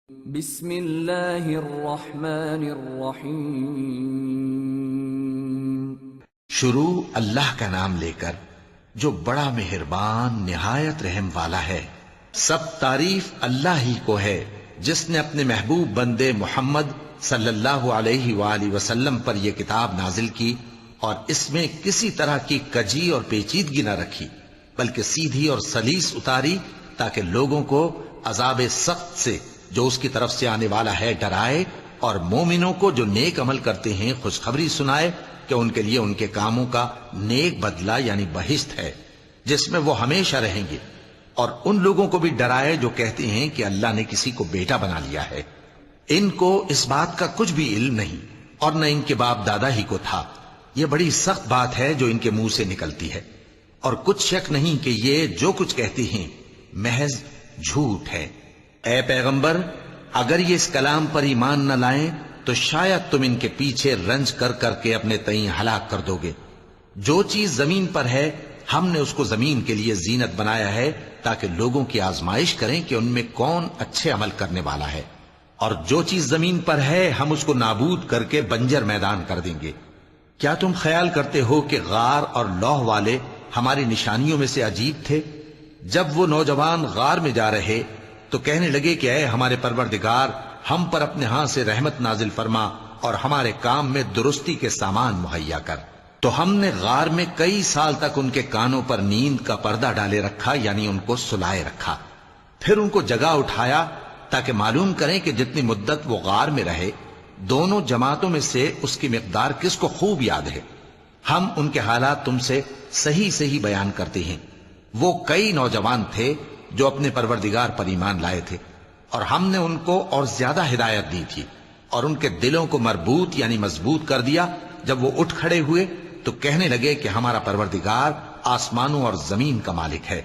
بسم اللہ الرحمن الرحیم۔ شروع اللہ کا نام لے کر جو بڑا مہربان نہایت رحم والا ہے۔ سب تعریف اللہ ہی کو ہے جس نے اپنے محبوب بندے محمد صلی اللہ علیہ وآلہ وسلم پر یہ کتاب نازل کی اور اس میں کسی طرح کی کجی اور پیچیدگی نہ رکھی بلکہ سیدھی اور سلیس اتاری تاکہ لوگوں کو عذاب سخت سے جو اس کی طرف سے آنے والا ہے ڈرائے اور مومنوں کو جو نیک عمل کرتے ہیں خوشخبری سنائے کہ ان کے لیے ان کے کاموں کا نیک بدلہ یعنی بہشت ہے جس میں وہ ہمیشہ رہیں گے، اور ان لوگوں کو بھی ڈرائے جو کہتے ہیں کہ اللہ نے کسی کو بیٹا بنا لیا ہے۔ ان کو اس بات کا کچھ بھی علم نہیں اور نہ ان کے باپ دادا ہی کو تھا۔ یہ بڑی سخت بات ہے جو ان کے منہ سے نکلتی ہے، اور کچھ شک نہیں کہ یہ جو کچھ کہتے ہیں محض جھوٹ ہے۔ اے پیغمبر، اگر یہ اس کلام پر ایمان نہ لائیں تو شاید تم ان کے پیچھے رنج کر کر کے اپنے تئیں ہلاک کر دو گے۔ جو چیز زمین پر ہے ہم نے اس کو زمین کے لیے زینت بنایا ہے تاکہ لوگوں کی آزمائش کریں کہ ان میں کون اچھے عمل کرنے والا ہے، اور جو چیز زمین پر ہے ہم اس کو نابود کر کے بنجر میدان کر دیں گے۔ کیا تم خیال کرتے ہو کہ غار اور لوح والے ہماری نشانیوں میں سے عجیب تھے؟ جب وہ نوجوان غار میں جا رہے تو کہنے لگے کہ اے ہمارے پروردگار، ہم پر اپنے ہاں سے رحمت نازل فرما اور ہمارے کام میں درستی کے سامان مہیا کر۔ تو ہم نے غار میں کئی سال تک ان کے کانوں پر نیند کا پردہ ڈالے رکھا، یعنی ان کو سلائے رکھا، پھر ان کو جگا اٹھایا تاکہ معلوم کریں کہ جتنی مدت وہ غار میں رہے دونوں جماعتوں میں سے اس کی مقدار کس کو خوب یاد ہے۔ ہم ان کے حالات تم سے صحیح صحیح بیان کرتے ہیں۔ وہ کئی نوجوان تھے جو اپنے پروردگار پر ایمان لائے تھے، اور ہم نے ان کو اور زیادہ ہدایت دی تھی اور ان کے دلوں کو مربوط یعنی مضبوط کر دیا۔ جب وہ اٹھ کھڑے ہوئے تو کہنے لگے کہ ہمارا پروردگار آسمانوں اور زمین کا مالک ہے،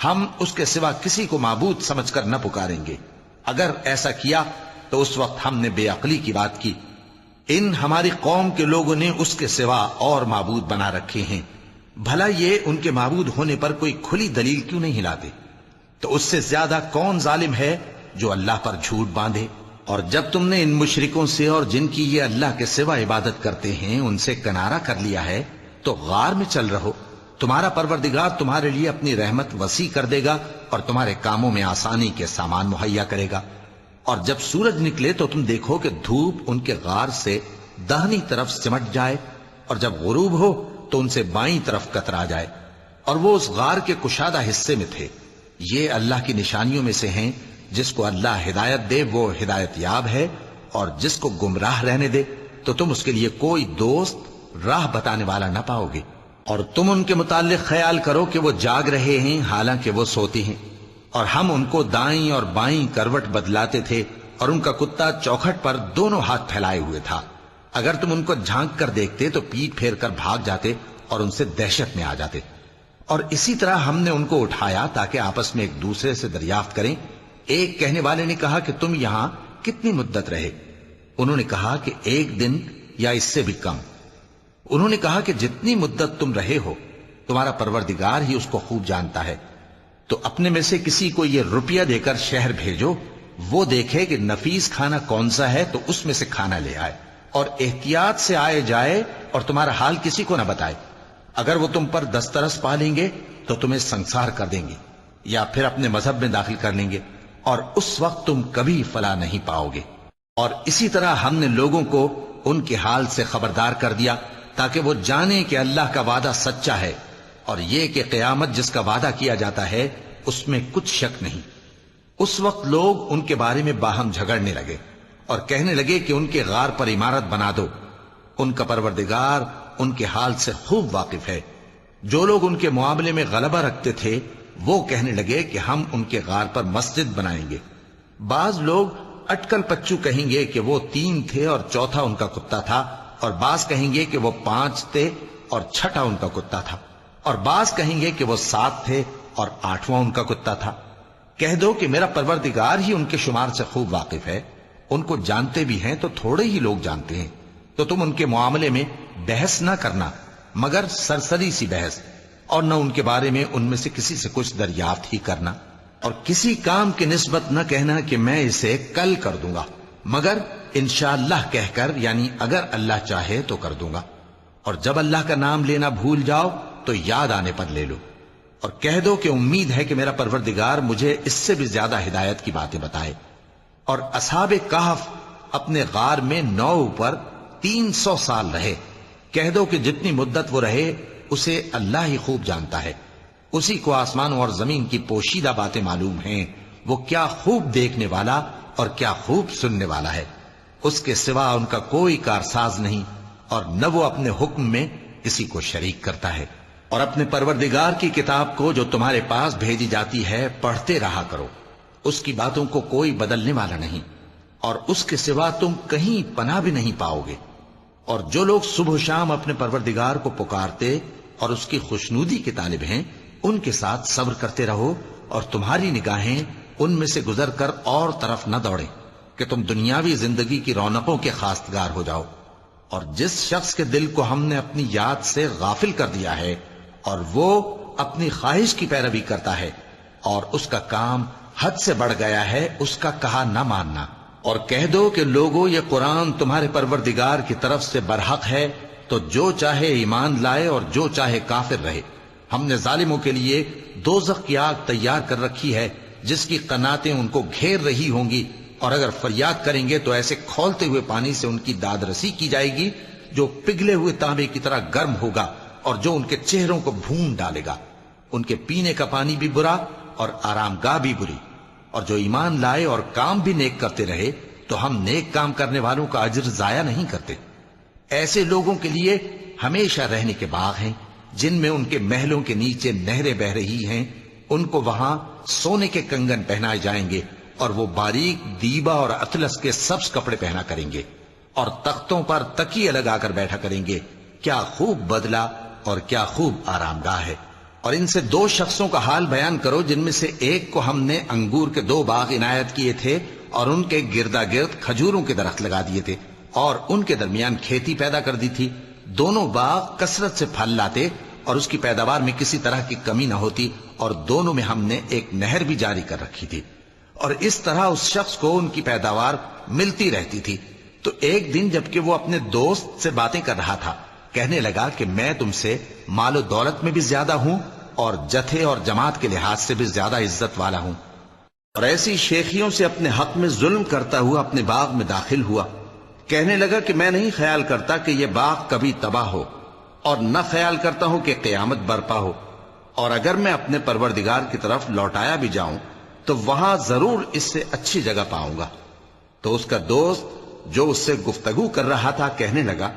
ہم اس کے سوا کسی کو معبود سمجھ کر نہ پکاریں گے۔ اگر ایسا کیا تو اس وقت ہم نے بے عقلی کی بات کی۔ ان ہماری قوم کے لوگوں نے اس کے سوا اور معبود بنا رکھے ہیں، بھلا یہ ان کے معبود ہونے پر کوئی کھلی دلیل کیوں نہیں لاتے؟ تو اس سے زیادہ کون ظالم ہے جو اللہ پر جھوٹ باندھے؟ اور جب تم نے ان مشرکوں سے اور جن کی یہ اللہ کے سوا عبادت کرتے ہیں ان سے کنارہ کر لیا ہے تو غار میں چل رہو، تمہارا پروردگار تمہارے لیے اپنی رحمت وسیع کر دے گا اور تمہارے کاموں میں آسانی کے سامان مہیا کرے گا۔ اور جب سورج نکلے تو تم دیکھو کہ دھوپ ان کے غار سے داہنی طرف سمٹ جائے، اور جب غروب ہو تو ان سے بائیں طرف کترا جائے، اور وہ اس غار کے کشادہ حصے میں تھے۔ یہ اللہ کی نشانیوں میں سے ہیں، جس کو اللہ ہدایت دے وہ ہدایت یاب ہے، اور جس کو گمراہ رہنے دے تو تم اس کے لیے کوئی دوست راہ بتانے والا نہ پاؤ گے۔ اور تم ان کے متعلق خیال کرو کہ وہ جاگ رہے ہیں حالانکہ وہ سوتے ہیں، اور ہم ان کو دائیں اور بائیں کروٹ بدلاتے تھے، اور ان کا کتا چوکھٹ پر دونوں ہاتھ پھیلائے ہوئے تھا۔ اگر تم ان کو جھانک کر دیکھتے تو پیٹ پھیر کر بھاگ جاتے اور ان سے دہشت میں آ جاتے۔ اور اسی طرح ہم نے ان کو اٹھایا تاکہ آپس میں ایک دوسرے سے دریافت کریں۔ ایک کہنے والے نے کہا کہ تم یہاں کتنی مدت رہے؟ انہوں نے کہا کہ 1 دن یا اس سے بھی کم۔ انہوں نے کہا کہ جتنی مدت تم رہے ہو تمہارا پروردگار ہی اس کو خوب جانتا ہے، تو اپنے میں سے کسی کو یہ روپیہ دے کر شہر بھیجو، وہ دیکھے کہ نفیس کھانا کون سا ہے تو اس میں سے کھانا لے آئے، اور احتیاط سے آئے جائے اور تمہارا حال کسی کو نہ بتائے۔ اگر وہ تم پر دسترس پا لیں گے تو تمہیں سنسار کر دیں گے یا پھر اپنے مذہب میں داخل کر لیں گے، اور اس وقت تم کبھی فلاح نہیں پاؤ گے۔ اور اسی طرح ہم نے لوگوں کو ان کے حال سے خبردار کر دیا تاکہ وہ جانیں کہ اللہ کا وعدہ سچا ہے، اور یہ کہ قیامت جس کا وعدہ کیا جاتا ہے اس میں کچھ شک نہیں۔ اس وقت لوگ ان کے بارے میں باہم جھگڑنے لگے اور کہنے لگے کہ ان کے غار پر عمارت بنا دو۔ ان کا پروردگار ان کے حال سے خوب واقف ہے۔ جو لوگ ان کے معاملے میں غلبہ رکھتے تھے وہ کہنے لگے کہ ہم ان کے غار پر مسجد بنائیں گے۔ بعض لوگ اٹکل پچو کہیں گے کہ وہ 3 تھے اور چوتھا ان کا کتا تھا، اور بعض کہیں گے کہ وہ 5 تھے اور چھٹا ان کا کتا تھا، اور بعض کہیں گے کہ وہ 7 تھے اور 8واں ان کا کتا تھا۔ کہہ دو کہ میرا پروردگار ہی ان کے شمار سے خوب واقف ہے، ان کو جانتے بھی ہیں تو تھوڑے ہی لوگ جانتے ہیں۔ تو تم ان کے معاملے میں بحث نہ کرنا مگر سرسری سی بحث، اور نہ ان کے بارے میں ان میں سے کسی سے کچھ دریافت ہی کرنا۔ اور کسی کام کی نسبت نہ کہنا کہ میں اسے کل کر دوں گا، مگر انشاءاللہ کہہ کر، یعنی اگر اللہ چاہے تو کر دوں گا۔ اور جب اللہ کا نام لینا بھول جاؤ تو یاد آنے پر لے لو، اور کہہ دو کہ امید ہے کہ میرا پروردگار مجھے اس سے بھی زیادہ ہدایت کی باتیں بتائے۔ اور اصحاب کہف اپنے غار میں 9 اوپر 300 سال رہے۔ کہہ دو کہ جتنی مدت وہ رہے اسے اللہ ہی خوب جانتا ہے، اسی کو آسمانوں اور زمین کی پوشیدہ باتیں معلوم ہیں، وہ کیا خوب دیکھنے والا اور کیا خوب سننے والا ہے۔ اس کے سوا ان کا کوئی کارساز نہیں، اور نہ وہ اپنے حکم میں کسی کو شریک کرتا ہے۔ اور اپنے پروردگار کی کتاب کو جو تمہارے پاس بھیجی جاتی ہے پڑھتے رہا کرو، اس کی باتوں کو کوئی بدلنے والا نہیں، اور اس کے سوا تم کہیں پناہ بھی نہیں پاؤ گے۔ اور جو لوگ صبح و شام اپنے پروردگار کو پکارتے اور اس کی خوشنودی کے طالب ہیں، ان کے ساتھ صبر کرتے رہو، اور تمہاری نگاہیں ان میں سے گزر کر اور طرف نہ دوڑیں کہ تم دنیاوی زندگی کی رونقوں کے خواستگار ہو جاؤ۔ اور جس شخص کے دل کو ہم نے اپنی یاد سے غافل کر دیا ہے اور وہ اپنی خواہش کی پیروی کرتا ہے اور اس کا کام حد سے بڑھ گیا ہے، اس کا کہا نہ ماننا۔ اور کہہ دو کہ لوگو یہ قرآن تمہارے پروردگار کی طرف سے برحق ہے، تو جو چاہے ایمان لائے اور جو چاہے کافر رہے۔ ہم نے ظالموں کے لیے دوزخ کی آگ تیار کر رکھی ہے جس کی قناتیں ان کو گھیر رہی ہوں گی، اور اگر فریاد کریں گے تو ایسے کھولتے ہوئے پانی سے ان کی داد رسی کی جائے گی جو پگھلے ہوئے تانبے کی طرح گرم ہوگا اور جو ان کے چہروں کو بھون ڈالے گا۔ ان کے پینے کا پانی بھی برا اور آرام گاہ بھی بری۔ اور جو ایمان لائے اور کام بھی نیک کرتے رہے تو ہم نیک کام کرنے والوں کا اجر ضائع نہیں کرتے۔ ایسے لوگوں کے لیے ہمیشہ رہنے کے باغ ہیں جن میں ان کے محلوں کے نیچے نہریں بہ رہی ہیں، ان کو وہاں سونے کے کنگن پہنائے جائیں گے، اور وہ باریک دیبا اور اطلس کے سبز کپڑے پہنا کریں گے، اور تختوں پر تکیے لگا کر بیٹھا کریں گے۔ کیا خوب بدلہ اور کیا خوب آرام گاہ ہے۔ اور ان سے 2 شخصوں کا حال بیان کرو جن میں سے ایک کو ہم نے انگور کے 2 باغ عنایت کیے تھے اور ان کے گردا گرد کھجوروں کے درخت لگا دیے تھے اور ان کے درمیان کھیتی پیدا کر دی تھی۔ دونوں باغ کثرت سے پھل لاتے اور اس کی پیداوار میں کسی طرح کی کمی نہ ہوتی، اور دونوں میں ہم نے ایک نہر بھی جاری کر رکھی تھی، اور اس طرح اس شخص کو ان کی پیداوار ملتی رہتی تھی۔ تو ایک دن جبکہ وہ اپنے دوست سے باتیں کر رہا تھا، کہنے لگا کہ میں تم سے مال و دولت میں بھی زیادہ ہوں اور جتھے اور جماعت کے لحاظ سے بھی زیادہ عزت والا ہوں، اور ایسی شیخیوں سے اپنے حق میں ظلم کرتا ہوا اپنے باغ میں داخل ہوا۔ کہنے لگا کہ میں نہیں خیال کرتا کہ یہ باغ کبھی تباہ ہو، اور نہ خیال کرتا ہوں کہ قیامت برپا ہو، اور اگر میں اپنے پروردگار کی طرف لوٹایا بھی جاؤں تو وہاں ضرور اس سے اچھی جگہ پاؤں گا۔ تو اس کا دوست جو اس سے گفتگو کر رہا تھا کہنے لگا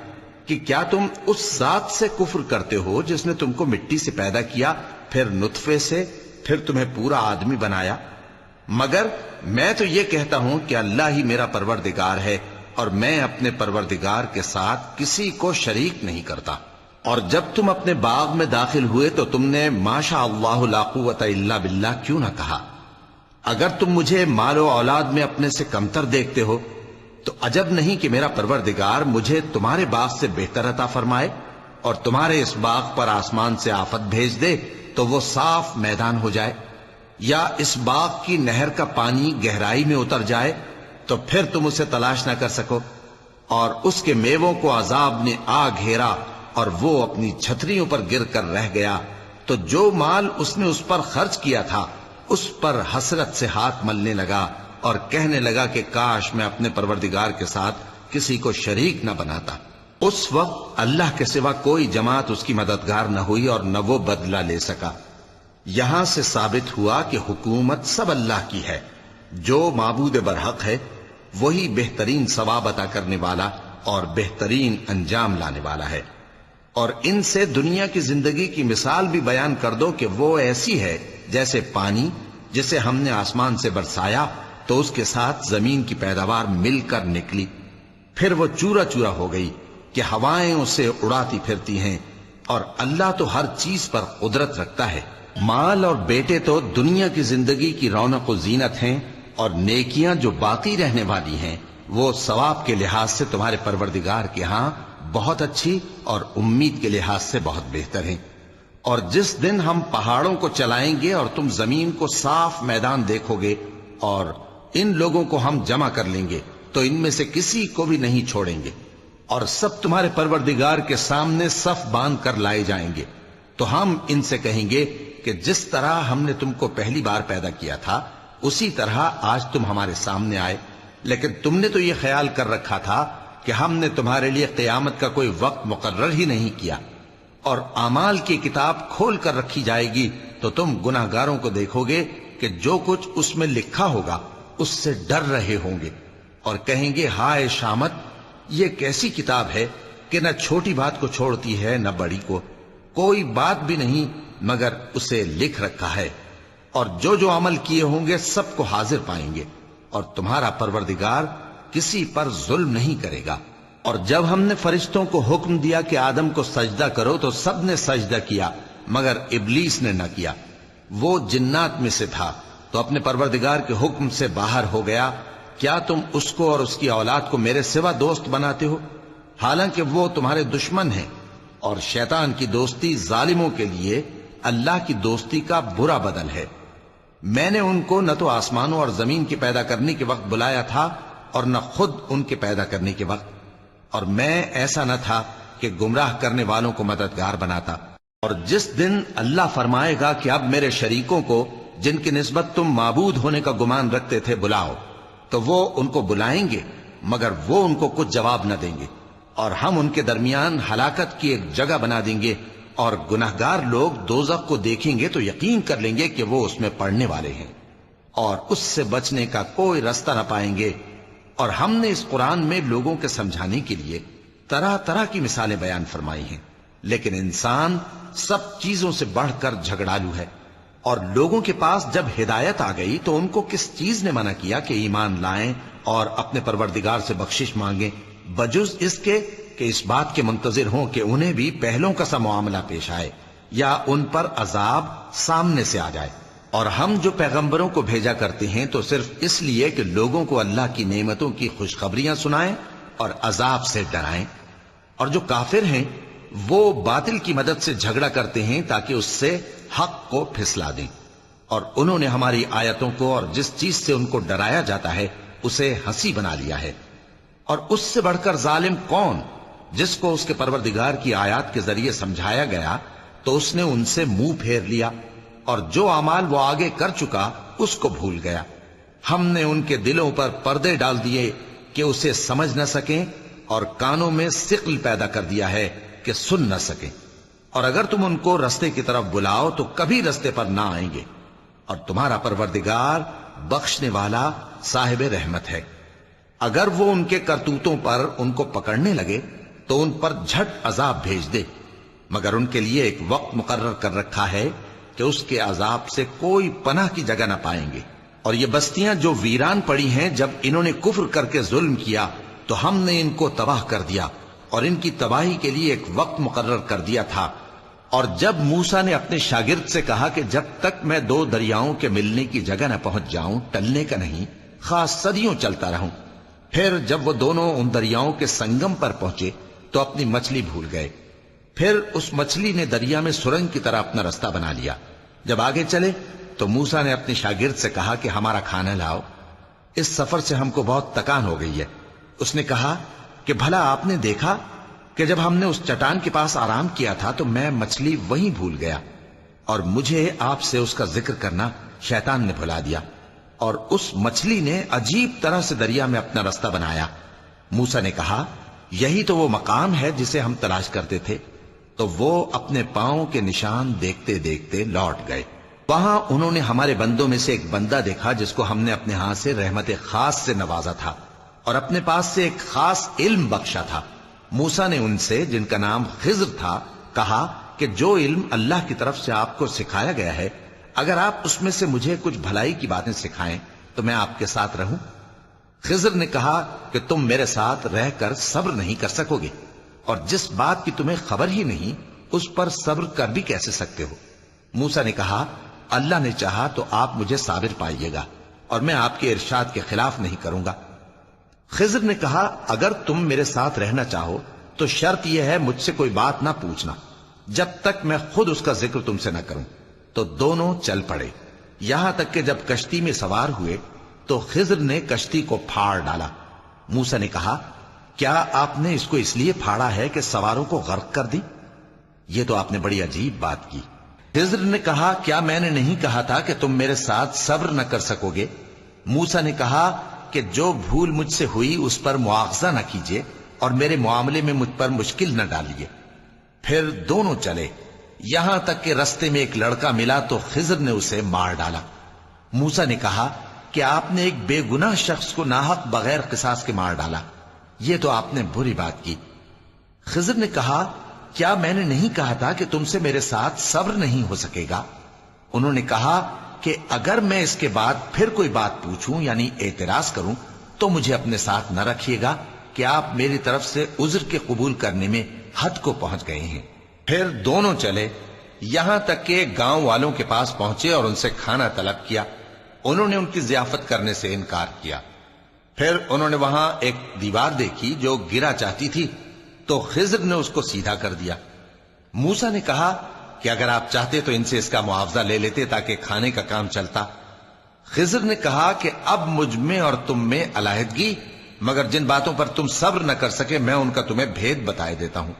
کہ کیا تم اس ذات سے کفر کرتے ہو جس نے تم کو مٹی سے پیدا کیا، پھر نطفے سے، پھر تمہیں پورا آدمی بنایا؟ مگر میں تو یہ کہتا ہوں کہ اللہ ہی میرا پروردگار ہے، اور میں اپنے پروردگار کے ساتھ کسی کو شریک نہیں کرتا۔ اور جب تم اپنے باغ میں داخل ہوئے تو تم نے ماشاء اللہ لا قوت الا باللہ کیوں نہ کہا؟ اگر تم مجھے مال و اولاد میں اپنے سے کمتر دیکھتے ہو تو عجب نہیں کہ میرا پروردگار مجھے تمہارے باغ سے بہتر عطا فرمائے، اور تمہارے اس باغ پر آسمان سے آفت بھیج دے تو وہ صاف میدان ہو جائے، یا اس باغ کی نہر کا پانی گہرائی میں اتر جائے تو پھر تم اسے تلاش نہ کر سکو، اور اس کے میووں کو عذاب نے آ گھیرا اور وہ اپنی چھتریوں پر گر کر رہ گیا، تو جو مال اس نے اس پر خرچ کیا تھا اس پر حسرت سے ہاتھ ملنے لگا اور کہنے لگا کہ کاش میں اپنے پروردگار کے ساتھ کسی کو شریک نہ بناتا۔ اس وقت اللہ کے سوا کوئی جماعت اس کی مددگار نہ ہوئی اور نہ وہ بدلہ لے سکا۔ یہاں سے ثابت ہوا کہ حکومت سب اللہ کی ہے، جو معبود برحق ہے وہی بہترین ثواب عطا کرنے والا اور بہترین انجام لانے والا ہے۔ اور ان سے دنیا کی زندگی کی مثال بھی بیان کر دو کہ وہ ایسی ہے جیسے پانی جسے ہم نے آسمان سے برسایا تو اس کے ساتھ زمین کی پیداوار مل کر نکلی، پھر وہ چورا چورا ہو گئی کہ ہوائیں اسے اڑاتی پھرتی ہیں، اور اللہ تو ہر چیز پر قدرت رکھتا ہے۔ مال اور بیٹے تو دنیا کی زندگی کی رونق و زینت ہیں، اور نیکیاں جو باقی رہنے والی ہیں وہ ثواب کے لحاظ سے تمہارے پروردگار کے ہاں بہت اچھی اور امید کے لحاظ سے بہت بہتر ہیں۔ اور جس دن ہم پہاڑوں کو چلائیں گے اور تم زمین کو صاف میدان دیکھو گے اور ان لوگوں کو ہم جمع کر لیں گے تو ان میں سے کسی کو بھی نہیں چھوڑیں گے، اور سب تمہارے پروردگار کے سامنے صف باندھ کر لائے جائیں گے۔ تو ہم ان سے کہیں گے کہ جس طرح ہم نے تم کو پہلی بار پیدا کیا تھا اسی طرح آج تم ہمارے سامنے آئے، لیکن تم نے تو یہ خیال کر رکھا تھا کہ ہم نے تمہارے لیے قیامت کا کوئی وقت مقرر ہی نہیں کیا، اور اعمال کی کتاب کھول کر رکھی جائے گی تو تم گناہگاروں کو دیکھو گے کہ جو کچھ اس میں لکھا ہوگا اس سے ڈر رہے ہوں گے، اور کہیں گے ہائے شامت، یہ کیسی کتاب ہے کہ نہ چھوٹی بات کو چھوڑتی ہے نہ بڑی کو، کوئی بات بھی نہیں مگر اسے لکھ رکھا ہے، اور جو جو عمل کیے ہوں گے سب کو حاضر پائیں گے، اور تمہارا پروردگار کسی پر ظلم نہیں کرے گا۔ اور جب ہم نے فرشتوں کو حکم دیا کہ آدم کو سجدہ کرو تو سب نے سجدہ کیا مگر ابلیس نے نہ کیا، وہ جنات میں سے تھا تو اپنے پروردگار کے حکم سے باہر ہو گیا۔ کیا تم اس کو اور اس کی اولاد کو میرے سوا دوست بناتے ہو، حالانکہ وہ تمہارے دشمن ہیں، اور شیطان کی دوستی ظالموں کے لیے اللہ کی دوستی کا برا بدل ہے۔ میں نے ان کو نہ تو آسمانوں اور زمین کے پیدا کرنے کے وقت بلایا تھا اور نہ خود ان کے پیدا کرنے کے وقت، اور میں ایسا نہ تھا کہ گمراہ کرنے والوں کو مددگار بناتا۔ اور جس دن اللہ فرمائے گا کہ اب میرے شریکوں کو جن کی نسبت تم معبود ہونے کا گمان رکھتے تھے بلاؤ، تو وہ ان کو بلائیں گے مگر وہ ان کو کچھ جواب نہ دیں گے، اور ہم ان کے درمیان ہلاکت کی ایک جگہ بنا دیں گے، اور گناہگار لوگ دوزخ کو دیکھیں گے تو یقین کر لیں گے کہ وہ اس میں پڑنے والے ہیں، اور اس سے بچنے کا کوئی رستہ نہ پائیں گے۔ اور ہم نے اس قرآن میں لوگوں کے سمجھانے کے لیے طرح طرح کی مثالیں بیان فرمائی ہیں، لیکن انسان سب چیزوں سے بڑھ کر جھگڑالو ہے۔ اور لوگوں کے پاس جب ہدایت آ گئی تو ان کو کس چیز نے منع کیا کہ ایمان لائیں اور اپنے پروردگار سے بخشش مانگیں، بجز اس کے کہ اس بات کے منتظر ہوں کہ انہیں بھی پہلوں کا سا معاملہ پیش آئے یا ان پر عذاب سامنے سے آ جائے۔ اور ہم جو پیغمبروں کو بھیجا کرتے ہیں تو صرف اس لیے کہ لوگوں کو اللہ کی نعمتوں کی خوشخبریاں سنائیں اور عذاب سے ڈرائیں، اور جو کافر ہیں وہ باطل کی مدد سے جھگڑا کرتے ہیں تاکہ اس سے حق کو پھسلا دیں، اور انہوں نے ہماری آیتوں کو اور جس چیز سے ان کو ڈرایا جاتا ہے اسے ہنسی بنا لیا ہے۔ اور اس سے بڑھ کر ظالم کون، جس کو اس کے پروردگار کی آیات کے ذریعے سمجھایا گیا تو اس نے ان سے منہ پھیر لیا، اور جو اعمال وہ آگے کر چکا اس کو بھول گیا۔ ہم نے ان کے دلوں پر پردے ڈال دیے کہ اسے سمجھ نہ سکیں، اور کانوں میں ثقل پیدا کر دیا ہے کہ سن نہ سکیں، اور اگر تم ان کو رستے کی طرف بلاؤ تو کبھی رستے پر نہ آئیں گے، اور تمہارا پروردگار بخشنے والا صاحب رحمت ہے۔ اگر وہ ان کے کرتوتوں پر ان کو پکڑنے لگے تو ان پر جھٹ عذاب بھیج دے، مگر ان کے لیے ایک وقت مقرر کر رکھا ہے کہ اس کے عذاب سے کوئی پناہ کی جگہ نہ پائیں گے۔ اور یہ بستیاں جو ویران پڑی ہیں، جب انہوں نے کفر کر کے ظلم کیا تو ہم نے ان کو تباہ کر دیا، اور ان کی تباہی کے لیے ایک وقت مقرر کر دیا تھا۔ اور جب موسیٰ نے اپنے شاگرد سے کہا کہ جب تک میں دو دریاؤں کے ملنے کی جگہ نہ پہنچ جاؤں ٹلنے کا نہیں، خاص صدیوں چلتا رہوں، پھر جب وہ دونوں ان دریاؤں کے سنگم پر پہنچے تو اپنی مچھلی بھول گئے، پھر اس مچھلی نے دریا میں سرنگ کی طرح اپنا رستہ بنا لیا۔ جب آگے چلے تو موسیٰ نے اپنے شاگرد سے کہا کہ ہمارا کھانا لاؤ، اس سفر سے ہم کو بہت تکان ہو گئی ہے۔ اس نے کہا کہ بھلا آپ نے دیکھا کہ جب ہم نے اس چٹان کے پاس آرام کیا تھا تو میں مچھلی وہیں بھول گیا، اور مجھے آپ سے اس کا ذکر کرنا شیطان نے بھلا دیا، اور اس مچھلی نے عجیب طرح سے دریا میں اپنا رستہ بنایا۔ موسیٰ نے کہا یہی تو وہ مقام ہے جسے ہم تلاش کرتے تھے، تو وہ اپنے پاؤں کے نشان دیکھتے دیکھتے لوٹ گئے۔ وہاں انہوں نے ہمارے بندوں میں سے ایک بندہ دیکھا جس کو ہم نے اپنے ہاتھ سے رحمت خاص سے نوازا تھا اور اپنے پاس سے ایک خاص علم بخشا تھا۔ موسیٰ نے ان سے جن کا نام خضر تھا کہا کہ جو علم اللہ کی طرف سے آپ کو سکھایا گیا ہے، اگر آپ اس میں سے مجھے کچھ بھلائی کی باتیں سکھائیں تو میں آپ کے ساتھ رہوں۔ خضر نے کہا کہ تم میرے ساتھ رہ کر صبر نہیں کر سکو گے، اور جس بات کی تمہیں خبر ہی نہیں اس پر صبر کر بھی کیسے سکتے ہو؟ موسیٰ نے کہا اللہ نے چاہا تو آپ مجھے صابر پائیے گا، اور میں آپ کے ارشاد کے خلاف نہیں کروں گا۔ خضر نے کہا اگر تم میرے ساتھ رہنا چاہو تو شرط یہ ہے مجھ سے کوئی بات نہ پوچھنا، جب تک میں خود اس کا ذکر تم سے نہ کروں۔ تو دونوں چل پڑے، یہاں تک کہ جب کشتی میں سوار ہوئے تو خضر نے کشتی کو پھاڑ ڈالا۔ موسیٰ نے کہا، کیا آپ نے اس کو اس لیے پھاڑا ہے کہ سواروں کو غرق کر دی؟ یہ تو آپ نے بڑی عجیب بات کی۔ خضر نے کہا، کیا میں نے نہیں کہا تھا کہ تم میرے ساتھ صبر نہ کر سکو گے؟ موسیٰ نے کہا کہ جو بھول مجھ سے ہوئی اس پر مواخذہ نہ کیجیے اور میرے معاملے میں مجھ پر مشکل نہ ڈالیے۔ پھر دونوں چلے، یہاں تک کہ رستے میں ایک لڑکا ملا تو خضر نے اسے مار ڈالا۔ موسیٰ نے کہا کہ آپ نے ایک بے گناہ شخص کو ناحق بغیر قصاص کے مار ڈالا، یہ تو آپ نے بری بات کی۔ خضر نے کہا، کیا میں نے نہیں کہا تھا کہ تم سے میرے ساتھ صبر نہیں ہو سکے گا؟ انہوں نے کہا کہ اگر میں اس کے بعد پھر کوئی بات پوچھوں یعنی اعتراض کروں تو مجھے اپنے ساتھ نہ رکھیے گا کہ آپ میری طرف سے عذر کے قبول کرنے میں حد کو پہنچ گئے ہیں۔ پھر دونوں چلے، یہاں تک کہ گاؤں والوں کے پاس پہنچے اور ان سے کھانا طلب کیا۔ انہوں نے ان کی ضیافت کرنے سے انکار کیا۔ پھر انہوں نے وہاں ایک دیوار دیکھی جو گرا چاہتی تھی تو خضر نے اس کو سیدھا کر دیا۔ موسیٰ نے کہا کہ اگر آپ چاہتے تو ان سے اس کا معاوضہ لے لیتے تاکہ کھانے کا کام چلتا۔ خضر نے کہا کہ اب مجھ میں اور تم میں علیحدگی، مگر جن باتوں پر تم صبر نہ کر سکے میں ان کا تمہیں بھید بتائے دیتا ہوں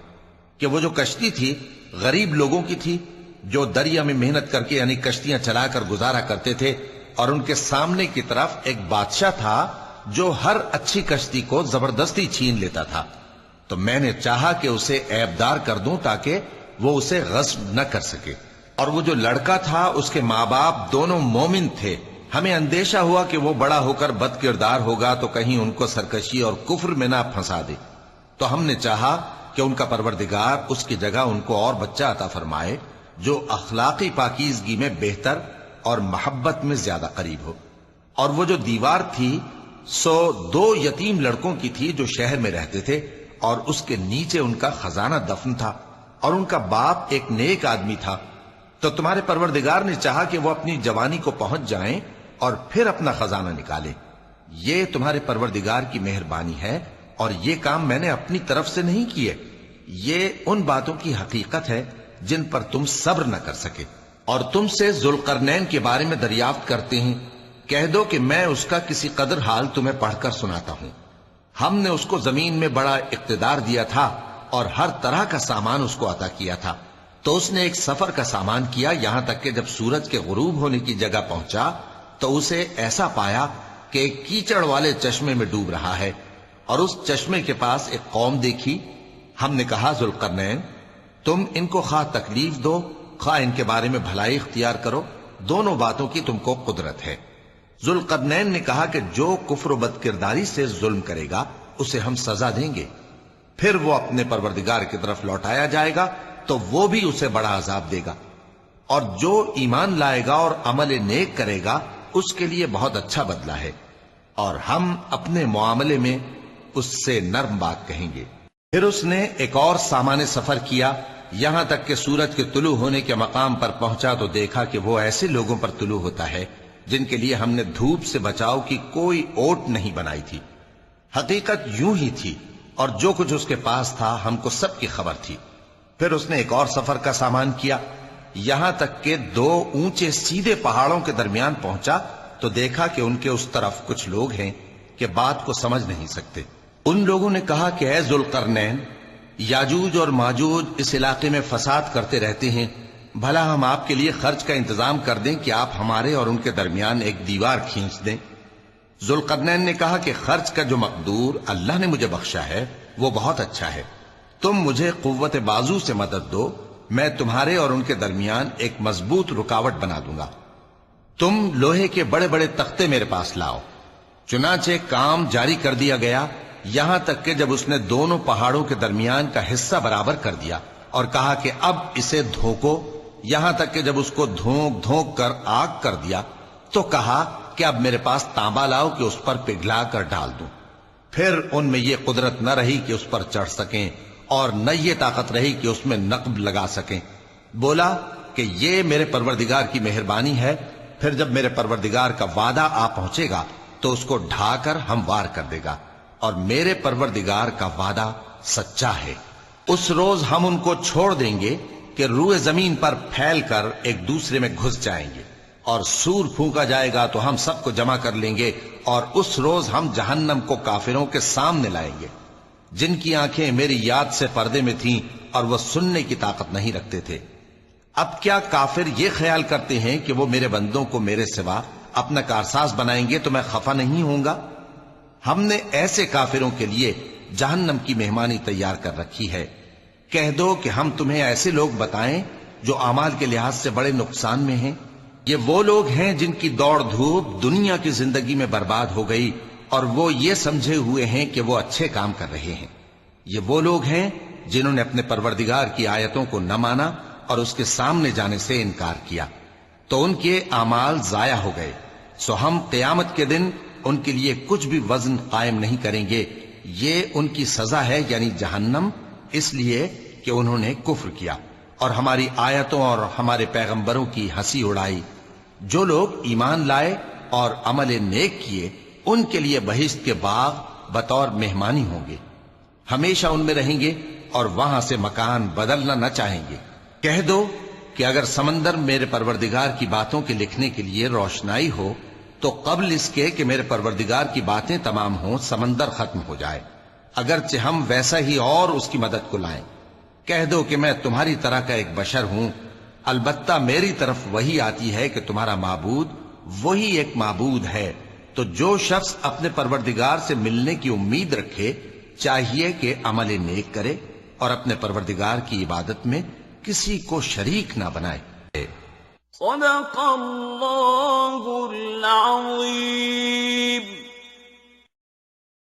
کہ وہ جو کشتی تھی غریب لوگوں کی تھی جو دریا میں محنت کر کے یعنی کشتیاں چلا کر گزارا کرتے تھے، اور ان کے سامنے کی طرف ایک بادشاہ تھا جو ہر اچھی کشتی کو زبردستی چھین لیتا تھا۔ تو میں نے چاہا کہ اسے عیبدار کر دوں تاکہ وہ اسے غصب نہ کر سکے۔ اور وہ جو لڑکا تھا اس کے ماں باپ دونوں مومن تھے۔ ہمیں اندیشہ ہوا کہ وہ بڑا ہو کر بد کردار ہوگا تو کہیں ان کو سرکشی اور کفر میں نہ پھنسا دے، تو ہم نے چاہا کہ ان کا پروردگار اس کی جگہ ان کو اور بچہ عطا فرمائے جو اخلاقی پاکیزگی میں بہتر اور محبت میں زیادہ قریب ہو۔ اور وہ جو دیوار تھی سو 2 یتیم لڑکوں کی تھی جو شہر میں رہتے تھے، اور اس کے نیچے ان کا خزانہ دفن تھا، اور ان کا باپ ایک نیک آدمی تھا۔ تو تمہارے پروردگار نے چاہا کہ وہ اپنی جوانی کو پہنچ جائیں اور پھر اپنا خزانہ نکالے۔ یہ تمہارے پروردگار کی مہربانی ہے، اور یہ کام میں نے اپنی طرف سے نہیں کیے، یہ ان باتوں کی حقیقت ہے جن پر تم صبر نہ کر سکے۔ اور تم سے ذوالقرنین کے بارے میں دریافت کرتے ہیں، کہہ دو کہ میں اس کا کسی قدر حال تمہیں پڑھ کر سناتا ہوں۔ ہم نے اس کو زمین میں بڑا اقتدار دیا تھا اور ہر طرح کا سامان اس کو عطا کیا تھا۔ تو اس نے ایک سفر کا سامان کیا، یہاں تک کہ جب سورج کے غروب ہونے کی جگہ پہنچا تو اسے ایسا پایا کہ ایک کیچڑ والے چشمے میں ڈوب رہا ہے، اور اس چشمے کے پاس ایک قوم دیکھی۔ ہم نے کہا، ذوالقرنین تم ان کو خواہ تکلیف دو خواہ ان کے بارے میں بھلائی اختیار کرو، دونوں باتوں کی تم کو قدرت ہے۔ ذوالقرنین نے کہا کہ جو کفر و بد کرداری سے ظلم کرے گا اسے ہم سزا دیں گے، پھر وہ اپنے پروردگار کی طرف لوٹایا جائے گا تو وہ بھی اسے بڑا عذاب دے گا، اور جو ایمان لائے گا اور عمل نیک کرے گا اس کے لیے بہت اچھا بدلہ ہے، اور ہم اپنے معاملے میں اس سے نرم بات کہیں گے۔ پھر اس نے ایک اور سامان سفر کیا، یہاں تک کہ سورج کے طلوع ہونے کے مقام پر پہنچا تو دیکھا کہ وہ ایسے لوگوں پر طلوع ہوتا ہے جن کے لیے ہم نے دھوپ سے بچاؤ کی کوئی اوٹ نہیں بنائی تھی۔ حقیقت یوں ہی تھی، اور جو کچھ اس کے پاس تھا ہم کو سب کی خبر تھی۔ پھر اس نے ایک اور سفر کا سامان کیا، یہاں تک کہ 2 اونچے سیدھے پہاڑوں کے درمیان پہنچا تو دیکھا کہ ان کے اس طرف کچھ لوگ ہیں کہ بات کو سمجھ نہیں سکتے۔ ان لوگوں نے کہا کہ اے ذوالقرنین، یاجوج اور ماجوج اس علاقے میں فساد کرتے رہتے ہیں، بھلا ہم آپ کے لیے خرچ کا انتظام کر دیں کہ آپ ہمارے اور ان کے درمیان ایک دیوار کھینچ دیں۔ ذوالقرنین نے کہا کہ خرچ کا جو مقدور اللہ نے مجھے بخشا ہے وہ بہت اچھا ہے، تم مجھے قوت بازو سے مدد دو، میں تمہارے اور ان کے درمیان ایک مضبوط رکاوٹ بنا دوں گا۔ تم لوہے کے بڑے بڑے تختے میرے پاس لاؤ۔ چنانچہ کام جاری کر دیا گیا، یہاں تک کہ جب اس نے دونوں پہاڑوں کے درمیان کا حصہ برابر کر دیا اور کہا کہ اب اسے دھوکو، یہاں تک کہ جب اس کو دھونک دھونک کر آگ کر دیا تو کہا کہ اب میرے پاس تانبا لاؤ کہ اس پر پگھلا کر ڈال دوں۔ پھر ان میں یہ قدرت نہ رہی کہ اس پر چڑھ سکیں، اور نہ یہ طاقت رہی کہ اس میں نقب لگا سکیں۔ بولا کہ یہ میرے پروردگار کی مہربانی ہے، پھر جب میرے پروردگار کا وعدہ آ پہنچے گا تو اس کو ڈھا کر ہموار کر دے گا، اور میرے پروردگار کا وعدہ سچا ہے۔ اس روز ہم ان کو چھوڑ دیں گے کہ روئے زمین پر پھیل کر ایک دوسرے میں گھس جائیں گے، اور سور پھونکا جائے گا تو ہم سب کو جمع کر لیں گے، اور اس روز ہم جہنم کو کافروں کے سامنے لائیں گے، جن کی آنکھیں میری یاد سے پردے میں تھیں اور وہ سننے کی طاقت نہیں رکھتے تھے۔ اب کیا کافر یہ خیال کرتے ہیں کہ وہ میرے بندوں کو میرے سوا اپنا کارساز بنائیں گے تو میں خفا نہیں ہوں گا؟ ہم نے ایسے کافروں کے لیے جہنم کی مہمانی تیار کر رکھی ہے۔ کہہ دو کہ ہم تمہیں ایسے لوگ بتائیں جو اعمال کے لحاظ سے بڑے نقصان میں ہیں۔ یہ وہ لوگ ہیں جن کی دوڑ دھوپ دنیا کی زندگی میں برباد ہو گئی، اور وہ یہ سمجھے ہوئے ہیں کہ وہ اچھے کام کر رہے ہیں۔ یہ وہ لوگ ہیں جنہوں نے اپنے پروردگار کی آیتوں کو نہ مانا اور اس کے سامنے جانے سے انکار کیا، تو ان کے اعمال ضائع ہو گئے۔ سو ہم قیامت کے دن ان کے لیے کچھ بھی وزن قائم نہیں کریں گے۔ یہ ان کی سزا ہے، یعنی جہنم، اس لیے کہ انہوں نے کفر کیا اور ہماری آیتوں اور ہمارے پیغمبروں کی ہنسی اڑائی۔ جو لوگ ایمان لائے اور عمل نیک کیے، ان کے لیے بہشت کے باغ بطور مہمانی ہوں گے، ہمیشہ ان میں رہیں گے اور وہاں سے مکان بدلنا نہ چاہیں گے۔ کہہ دو کہ اگر سمندر میرے پروردگار کی باتوں کے لکھنے کے لیے روشنائی ہو تو قبل اس کے کہ میرے پروردگار کی باتیں تمام ہوں سمندر ختم ہو جائے، اگرچہ ہم ویسا ہی اور اس کی مدد کو لائیں۔ کہہ دو کہ میں تمہاری طرح کا ایک بشر ہوں، البتہ میری طرف وہی آتی ہے کہ تمہارا معبود وہی ایک معبود ہے۔ تو جو شخص اپنے پروردگار سے ملنے کی امید رکھے چاہیے کہ عمل نیک کرے اور اپنے پروردگار کی عبادت میں کسی کو شریک نہ بنائے۔ صدق اللہ العظیم۔